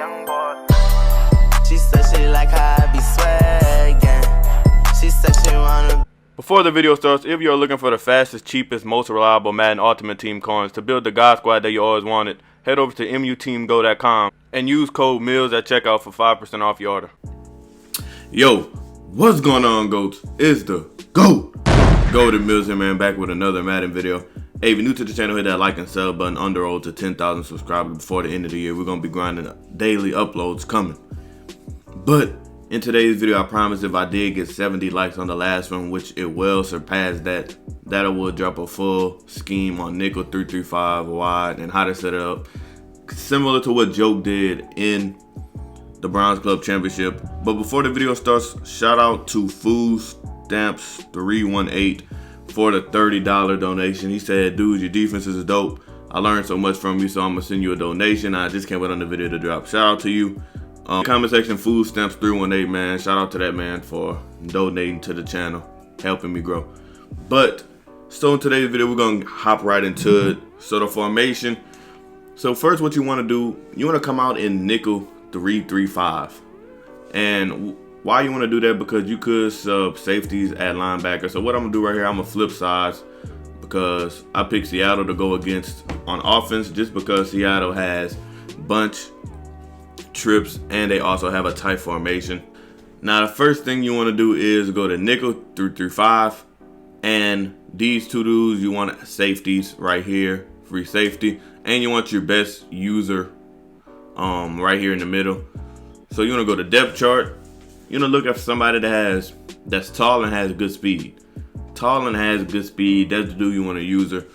young boy. She said she like how I be swaggin'. She said she wanna. Before the video starts, if you're looking for the fastest, cheapest, most reliable Madden Ultimate Team coins to build the God Squad that you always wanted, head over to muteamgo.com and use code MILLS at checkout for 5% off your order. Yo, what's going on, GOATs? It's the GOAT! Golden Mills here, man, back with another Madden video. Hey, if you're new to the channel, hit that like and sub button. On the road to 10,000 subscribers before the end of the year. We're going to be grinding daily uploads coming. But in today's video, I promise if I did get 70 likes on the last one, which it will surpass that, I will drop a full scheme on nickel 335 wide and how to set it up. Similar to what Joke did in the Bronze Club Championship. But before the video starts, shout out to Food Stamps 318 for the $30 donation. He said, dude, your defense is dope. I learned so much from you, so I'm gonna send you a donation. I just can't wait on the video to drop. Shout out to you. Comment section, Food Stamps 318, man. Shout out to that man for donating to the channel, helping me grow. But so in today's video, we're gonna hop right into it. So the formation. So first, what you want to do, you want to come out in nickel 335, and why you want to do that? Because you could sub safeties at linebacker. So what I'm gonna do right here, I'm gonna flip sides because I picked Seattle to go against on offense, just because Seattle has bunch, trips, and they also have a tight formation. Now the first thing you want to do is go to nickel 335, and these two dudes, you want safeties right here, free safety, and you want your best user right here in the middle. So you want to go to depth chart. You want to look at somebody that's tall and has good speed. Tall and has good speed, that's the dude you want to user.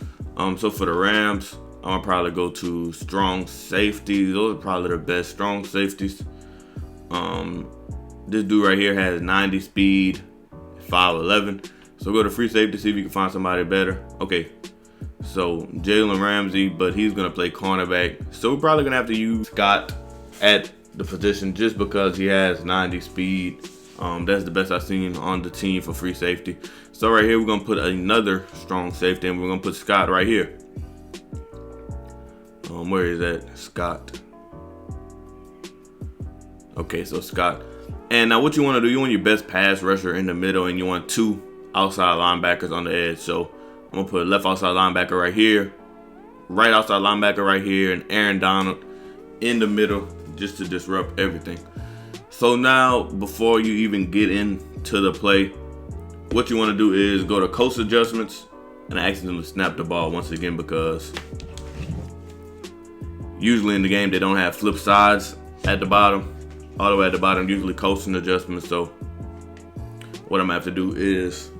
So for the Rams, I'm gonna probably go to strong safety. Those are probably the best strong safeties. This dude right here has 90 speed, 5'11". So go to free safety, see if you can find somebody better. Okay, so Jalen Ramsey, but he's gonna play cornerback. So we're probably gonna have to use Scott at the position just because he has 90 speed. That's the best I've seen on the team for free safety. So right here, we're gonna put another strong safety, and we're gonna put Scott right here. Where is that? Scott. Okay, so Scott. And now what you want to do, you want your best pass rusher in the middle, and you want two outside linebackers on the edge. So I'm going to put a left outside linebacker right here, right outside linebacker right here, and Aaron Donald in the middle just to disrupt everything. So now, before you even get into the play, what you want to do is go to coast adjustments, and I accidentally snapped the ball once again because usually in the game, they don't have flip sides at the bottom. All the way at the bottom, usually coasting adjustments. So what I'm gonna have to do is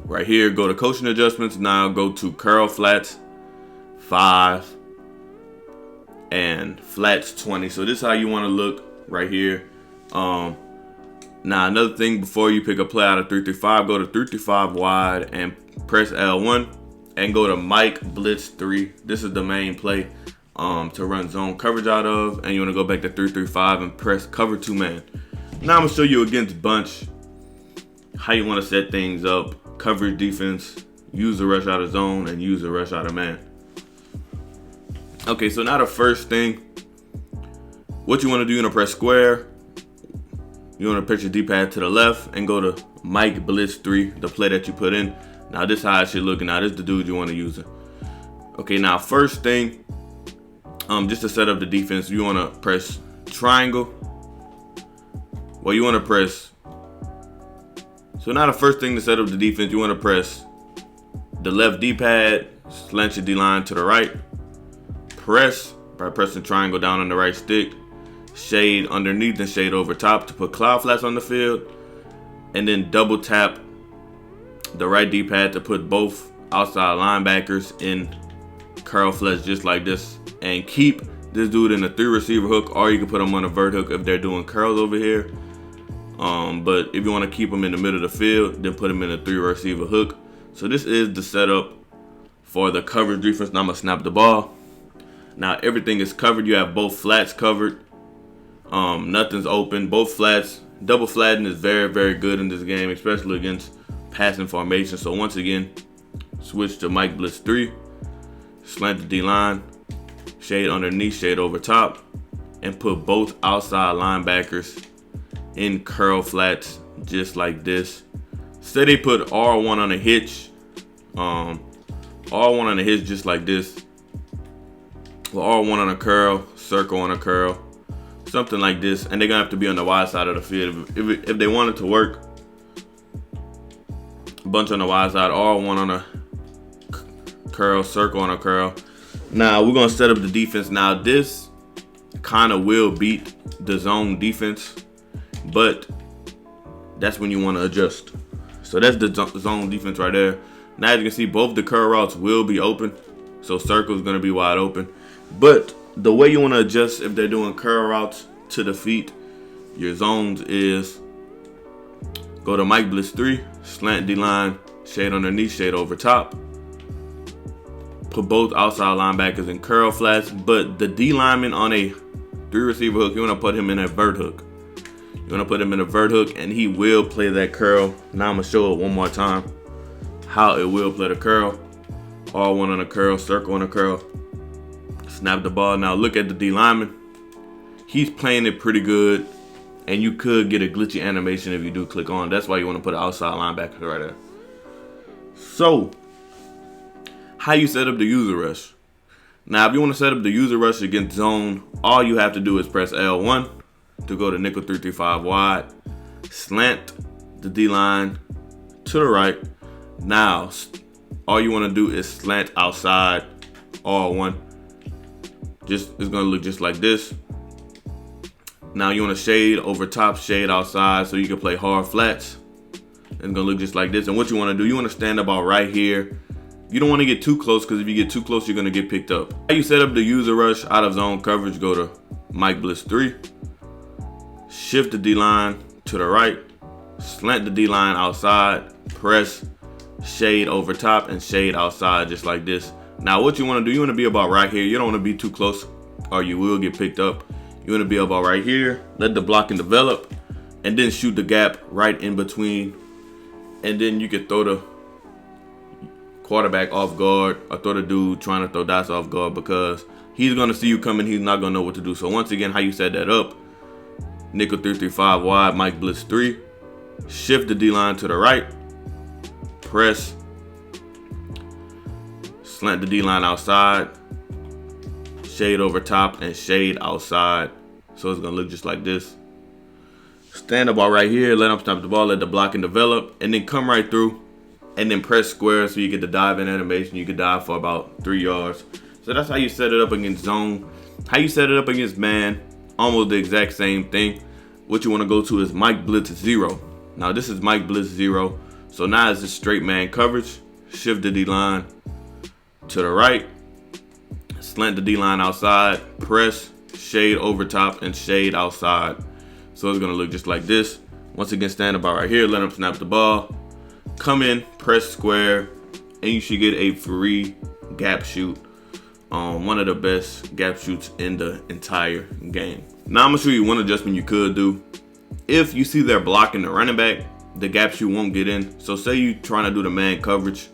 right here, go to coasting adjustments. Now go to curl flats 5 and flats 20. So this is how you wanna look right here. Now another thing, before you pick a play out of 335, go to 335 wide and press L1. And go to Mike Blitz 3. This is the main play to run zone coverage out of. And you want to go back to 335 and press cover 2 man. Now I'm going to show you against bunch how you want to set things up. Coverage defense, use the rush out of zone, and use the rush out of man. Okay, so now the first thing, what you want to do, you want to press square. You want to pitch your D-pad to the left and go to Mike Blitz 3, the play that you put in. Now this is how it should look. Now this is the dude you want to use it. Okay, now first thing, just to set up the defense, you want to press triangle. Well, you want to press. So now the first thing to set up the defense, you want to press the left D-pad, slant your D-line to the right. Press by pressing triangle down on the right stick. Shade underneath and shade over top to put cloud flats on the field. And then double tap the right D-pad to put both outside linebackers in curl flats just like this, and keep this dude in a 3 receiver hook, or you can put them on a vert hook if they're doing curls over here. But if you want to keep them in the middle of the field, then put them in a 3 receiver hook. So this is the setup for the coverage defense. Now I'm gonna snap the ball. Now everything is covered. You have both flats covered. Nothing's open. Both flats. Double flatting is very, very good in this game, especially against passing formation. So once again, switch to Mike Blitz 3, slant the D-line, shade underneath, shade over top, and put both outside linebackers in curl flats just like this. Say they put R1 on a hitch, R1 on a hitch just like this. Well, R1 on a curl, circle on a curl, something like this, and they're gonna have to be on the wide side of the field. If they want it to work, a bunch on the wide side, R1 on a curl, circle on a curl. Now we're gonna set up the defense. Now this kind of will beat the zone defense, but that's when you want to adjust. So that's the zone defense right there. Now as you can see, both the curl routes will be open, so circle is gonna be wide open. But the way you want to adjust if they're doing curl routes to the feet, your zones is go to Mike Blitz 3, slant D-line, shade underneath, shade over top. Put both outside linebackers in curl flats, but the D lineman on a 3 receiver hook, you want to put him in a vert hook. You want to put him in a vert hook, and he will play that curl. Now I'm going to show it one more time how it will play the curl. R1 on a curl, circle on a curl. Snap the ball. Now look at the D lineman. He's playing it pretty good, and you could get a glitchy animation if you do click on. That's why you want to put an outside linebacker right there. So, how you set up the user rush. Now, if you want to set up the user rush against zone, all you have to do is press L1 to go to nickel 3-3-5 wide, slant the D-line to the right. Now, all you want to do is slant outside R1. It's going to look just like this. Now, you want to shade over top, shade outside, so you can play hard flats. It's going to look just like this. And what you want to do, you want to stand about right here. You don't want to get too close, because if you get too close, you're going to get picked up. How you set up the user rush out of zone coverage, go to Mike Blitz 3. Shift the D-line to the right. Slant the D-line outside. Press shade over top and shade outside just like this. Now what you want to do, you want to be about right here. You don't want to be too close or you will get picked up. You want to be about right here. Let the blocking develop and then shoot the gap right in between. And then you can throw the quarterback off guard or throw the dude trying to throw dots off guard, because he's going to see you coming. He's not going to know what to do. So once again, how you set that up, nickel 3-3-5 wide, Mike Blitz 3. Shift the D-line to the right. Press. Slant the D-line outside. Shade over top and shade outside. So it's going to look just like this. Stand the ball right here. Let him snap the ball. Let the blocking develop. And then come right through. And then press square so you get the dive in animation. You can dive for about 3 yards. So that's how you set it up against zone. How you set it up against man, almost the exact same thing. What you want to go to is Mike Blitz 0. Now this is Mike Blitz 0. So now it's just straight man coverage. Shift the D-line to the right. Slant the D-line outside. Press, shade over top, and shade outside. So it's going to look just like this. Once again, stand about right here. Let him snap the ball. Come in, press square, and you should get a free gap shoot. One of the best gap shoots in the entire game. Now I'm gonna show you one adjustment you could do. If you see they're blocking the running back, the gap shoot won't get in. So say you trying to do the man coverage,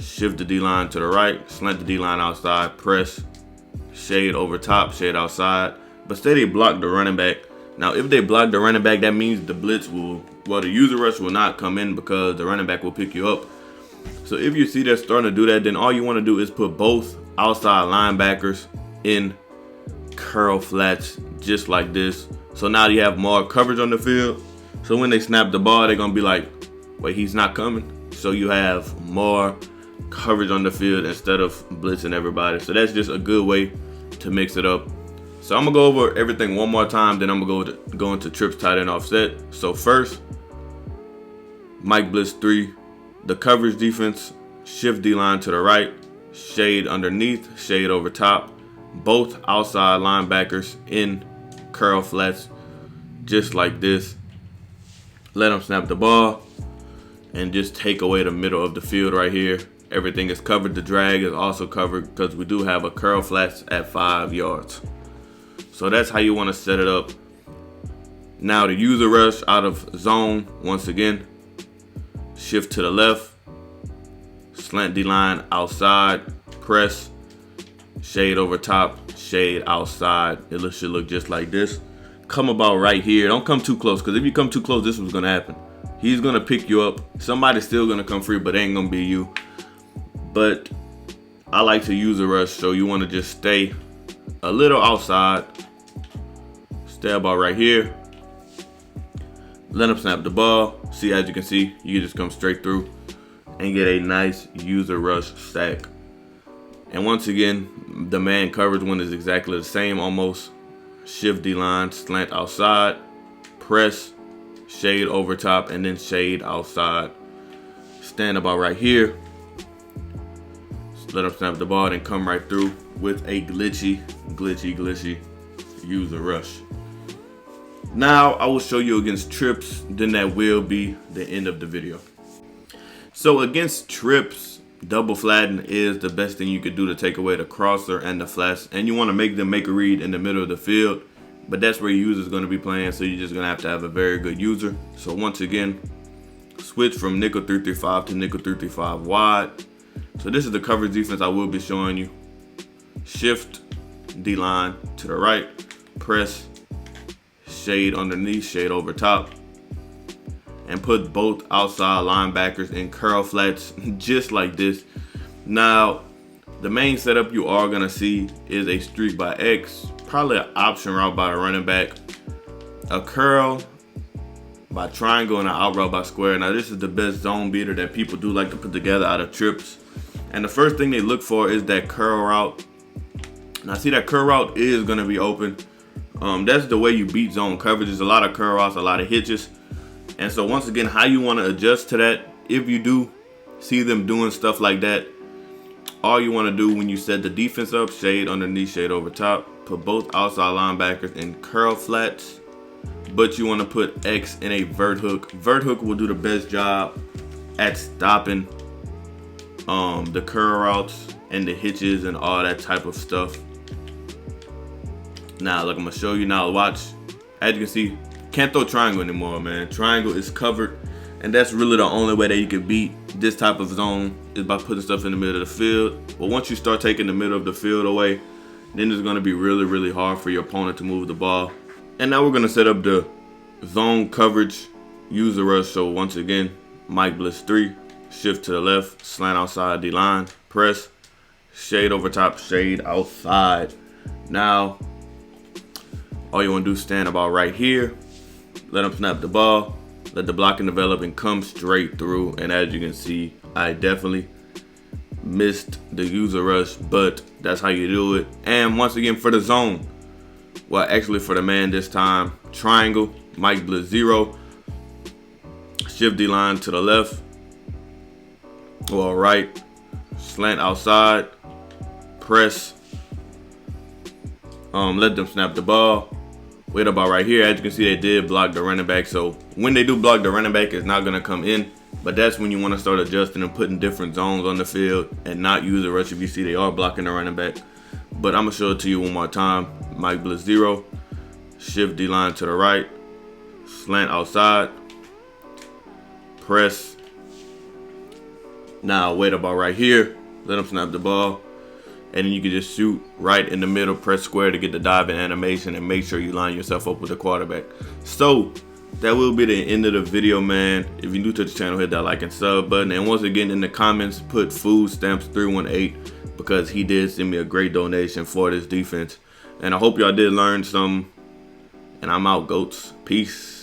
shift the D-line to the right, slant the D-line outside, press, shade over top, shade outside. But say they block the running back. Now if they block the running back, that means the blitz the user rush will not come in, because the running back will pick you up. So if you see they're starting to do that, then all you want to do is put both outside linebackers in curl flats just like this. So now you have more coverage on the field. So when they snap the ball, they're going to be like, wait, he's not coming. So you have more coverage on the field instead of blitzing everybody. So that's just a good way to mix it up. So I'm going to go over everything one more time, then I'm going to go into trips, tight end, offset. So first, Mike Blitz 3, the coverage defense, shift D-line to the right, shade underneath, shade over top, both outside linebackers in curl flats, just like this. Let them snap the ball and just take away the middle of the field right here. Everything is covered. The drag is also covered because we do have a curl flats at 5 yards. So that's how you want to set it up. Now the user rush out of zone, once again, shift to the left, slant D-line outside, press, shade over top, shade outside. It should look just like this. Come about right here. Don't come too close, because if you come too close, this is what's gonna happen. He's gonna pick you up. Somebody's still gonna come free, but it ain't gonna be you. But I like to use a rush, so you wanna just stay a little outside. Stay about right here. Let him snap the ball. See, as you can see, you can just come straight through and get a nice user rush stack. And once again, the man coverage one is exactly the same almost. Shift D-line, slant outside, press, shade over top, and then shade outside. Stand about right here. Let him snap the ball and come right through with a glitchy user rush. Now I will show you against trips, then that will be the end of the video. So against trips, double flatten is the best thing you could do to take away the crosser and the flats, and you want to make them make a read in the middle of the field, but that's where your user is going to be playing, so you're just going to have a very good user. So once again, switch from nickel 3-3-5 to nickel 3-3-5 wide. So this is the coverage defense I will be showing you. Shift D-line to the right, press, shade underneath, shade over top, and put both outside linebackers in curl flats just like this. Now, the main setup you are gonna see is a streak by X, probably an option route by a running back, a curl by triangle, and an out route by square. Now this is the best zone beater that people do like to put together out of trips. And the first thing they look for is that curl route. Now see, that curl route is gonna be open. That's the way you beat zone coverage. There's a lot of curl routes, a lot of hitches. And so once again, how you want to adjust to that, if you do see them doing stuff like that, all you want to do when you set the defense up, shade underneath, shade over top, put both outside linebackers in curl flats, but you want to put X in a vert hook. Vert hook will do the best job at stopping the curl routes and the hitches and all that type of stuff. Now look, I'm gonna show you now. Watch. As you can see, can't throw triangle anymore, man. Triangle is covered, and that's really the only way that you can beat this type of zone is by putting stuff in the middle of the field. But once you start taking the middle of the field away, then it's gonna be really hard for your opponent to move the ball. And now we're gonna set up the zone coverage user rush. So once again, Mike Blitz 3, shift to the left, slant outside D-line, press, shade over top, shade outside. Now, all you want to do is stand about right here, let him snap the ball, let the blocking develop, and come straight through. And as you can see, I definitely missed the user rush, but that's how you do it. And once again, for the zone, well, actually for the man this time, triangle, Mike Blitz 0, shift D-line to the left, or right, slant outside, press, let them snap the ball. Wait about right here. As you can see, they did block the running back. So when they do block the running back, it's not going to come in. But that's when you want to start adjusting and putting different zones on the field and not use a rush if you see they are blocking the running back. But I'm going to show it to you one more time. Mike Blitz 0, shift D-line to the right, slant outside, press. Now wait about right here. Let them snap the ball. And then you can just shoot right in the middle, press square to get the diving animation, and make sure you line yourself up with the quarterback. So that will be the end of the video, man. If you're new to the channel, hit that like and sub button. And once again, in the comments, put food stamps 318 because he did send me a great donation for this defense. And I hope y'all did learn something. And I'm out, goats. Peace.